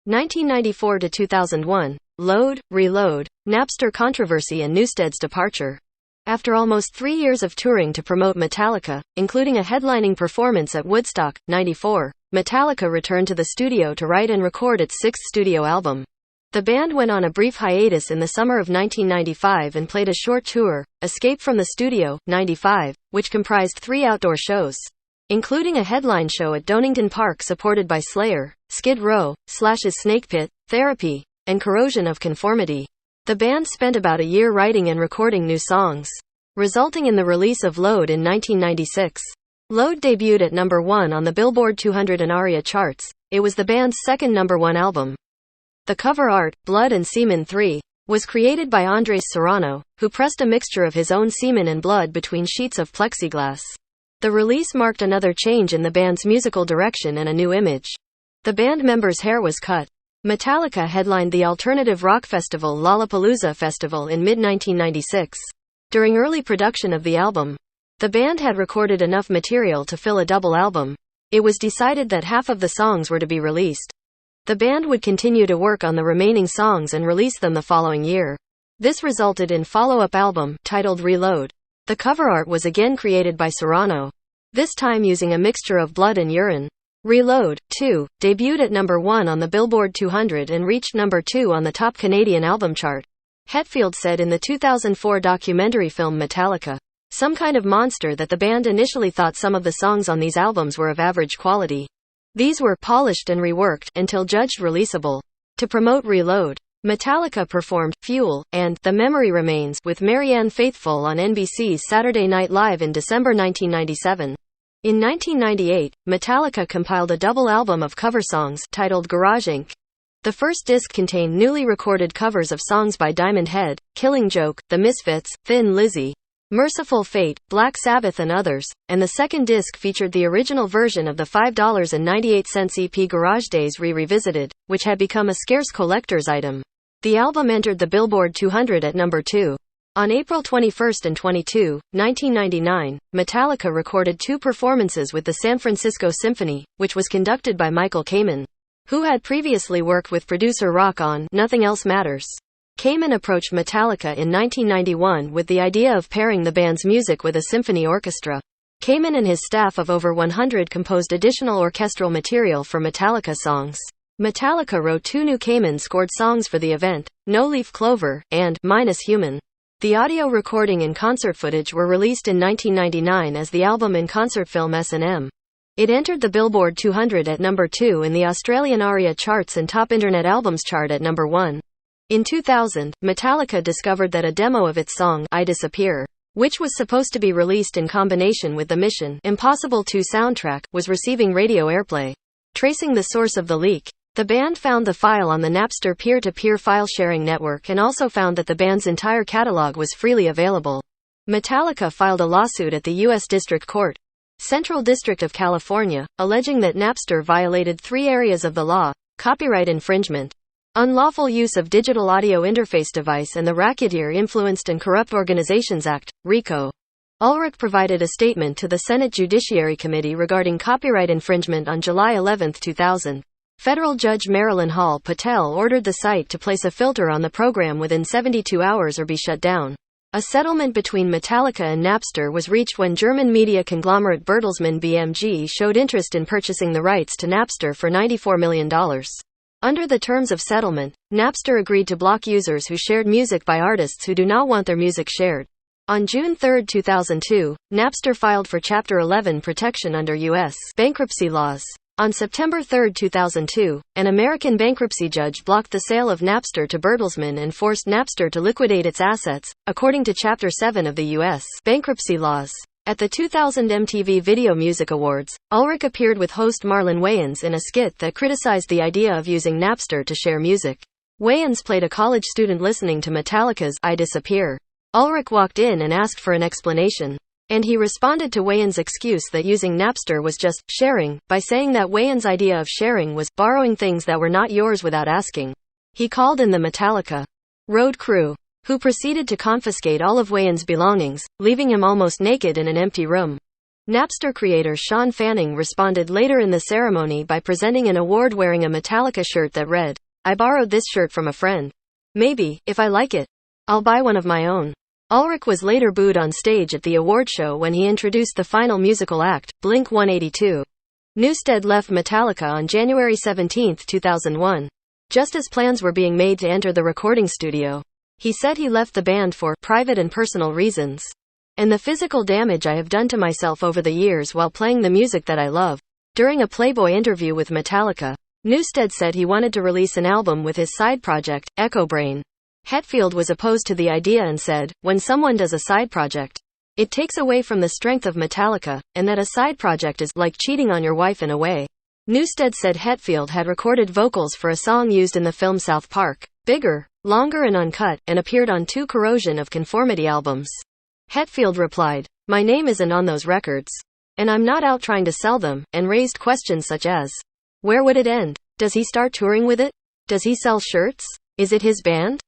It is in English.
1994 to 2001, Load, Reload, Napster controversy and Newsted's departure. After almost 3 years of touring to promote Metallica, including a headlining performance at Woodstock, 94, Metallica returned to the studio to write and record its sixth studio album. The band went on a brief hiatus in the summer of 1995 and played a short tour, Escape from the Studio, 95, which comprised 3 outdoor shows, including a headline show at Donington Park supported by Slayer, Skid Row, Slash's Snakepit, Therapy, and Corrosion of Conformity. The band spent about a year writing and recording new songs, resulting in the release of Load in 1996. Load debuted at number 1 on the Billboard 200 and ARIA charts. It was the band's second number 1 album. The cover art, Blood and Semen 3, was created by Andres Serrano, who pressed a mixture of his own semen and blood between sheets of plexiglass. The release marked another change in the band's musical direction and a new image. The band members' hair was cut. Metallica headlined the alternative rock festival Lollapalooza Festival in mid-1996. During early production of the album, the band had recorded enough material to fill a double album. It was decided that half of the songs were to be released. The band would continue to work on the remaining songs and release them the following year. This resulted in follow-up album, titled Reload. The cover art was again created by Serrano, this time using a mixture of blood and urine. Reload, 2, debuted at number 1 on the Billboard 200 and reached number 2 on the top Canadian album chart. Hetfield said in the 2004 documentary film Metallica, Some Kind of Monster, that the band initially thought some of the songs on these albums were of average quality. These were polished and reworked until judged releasable. To promote Reload, Metallica performed Fuel and The Memory Remains with Marianne Faithfull on NBC's Saturday Night Live in December 1997. In 1998, Metallica compiled a double album of cover songs titled Garage Inc. The first disc contained newly recorded covers of songs by Diamond Head, Killing Joke, The Misfits, Thin Lizzy, Merciful Fate, Black Sabbath and others, and the second disc featured the original version of the $5.98 EP Garage Days Revisited, which had become a scarce collector's item. The album entered the Billboard 200 at number 2. On April 21 and 22, 1999, Metallica recorded 2 performances with the San Francisco Symphony, which was conducted by Michael Kamen, who had previously worked with producer Rock on Nothing Else Matters. Kamen approached Metallica in 1991 with the idea of pairing the band's music with a symphony orchestra. Kamen and his staff of over 100 composed additional orchestral material for Metallica songs. Metallica wrote 2 new Kamen-scored songs for the event, No Leaf Clover, and Minus Human. The audio recording and concert footage were released in 1999 as the album and concert film S&M. It entered the Billboard 200 at number 2 in the Australian ARIA charts and Top Internet Albums chart at number 1. In 2000, Metallica discovered that a demo of its song, I Disappear, which was supposed to be released in combination with the Mission Impossible 2 soundtrack, was receiving radio airplay. Tracing the source of the leak, the band found the file on the Napster peer-to-peer file-sharing network and also found that the band's entire catalog was freely available. Metallica filed a lawsuit at the U.S. District Court, Central District of California, alleging that Napster violated 3 areas of the law: copyright infringement, unlawful use of digital audio interface device, and the Racketeer Influenced and Corrupt Organizations Act, RICO. Ulrich provided a statement to the Senate Judiciary Committee regarding copyright infringement on July 11, 2000. Federal Judge Marilyn Hall Patel ordered the site to place a filter on the program within 72 hours or be shut down. A settlement between Metallica and Napster was reached when German media conglomerate Bertelsmann BMG showed interest in purchasing the rights to Napster for $94 million. Under the terms of settlement, Napster agreed to block users who shared music by artists who do not want their music shared. On June 3, 2002, Napster filed for Chapter 11 protection under U.S. bankruptcy laws. On September 3, 2002, an American bankruptcy judge blocked the sale of Napster to Bertelsmann and forced Napster to liquidate its assets, according to Chapter 7 of the U.S. bankruptcy laws. At the 2000 MTV Video Music Awards, Ulrich appeared with host Marlon Wayans in a skit that criticized the idea of using Napster to share music. Wayans played a college student listening to Metallica's I Disappear. Ulrich walked in and asked for an explanation, and he responded to Wayans' excuse that using Napster was just sharing, by saying that Wayans' idea of sharing was borrowing things that were not yours without asking. He called in the Metallica road crew, who proceeded to confiscate all of Wayans' belongings, leaving him almost naked in an empty room. Napster creator Sean Fanning responded later in the ceremony by presenting an award wearing a Metallica shirt that read, "I borrowed this shirt from a friend. Maybe, if I like it, I'll buy one of my own." Ulrich was later booed on stage at the award show when he introduced the final musical act, Blink-182. Newsted left Metallica on January 17, 2001. Just as plans were being made to enter the recording studio. He said he left the band for private and personal reasons. And the physical damage I have done to myself over the years while playing the music that I love. During a Playboy interview with Metallica, Newsted said he wanted to release an album with his side project, Echo Brain. Hetfield was opposed to the idea and said, "When someone does a side project, it takes away from the strength of Metallica, and that a side project is like cheating on your wife in a way." Newsted said Hetfield had recorded vocals for a song used in the film South Park, Bigger, Longer and Uncut, and appeared on 2 Corrosion of Conformity albums. Hetfield replied, "My name isn't on those records. And I'm not out trying to sell them," and raised questions such as, where would it end? Does he start touring with it? Does he sell shirts? Is it his band?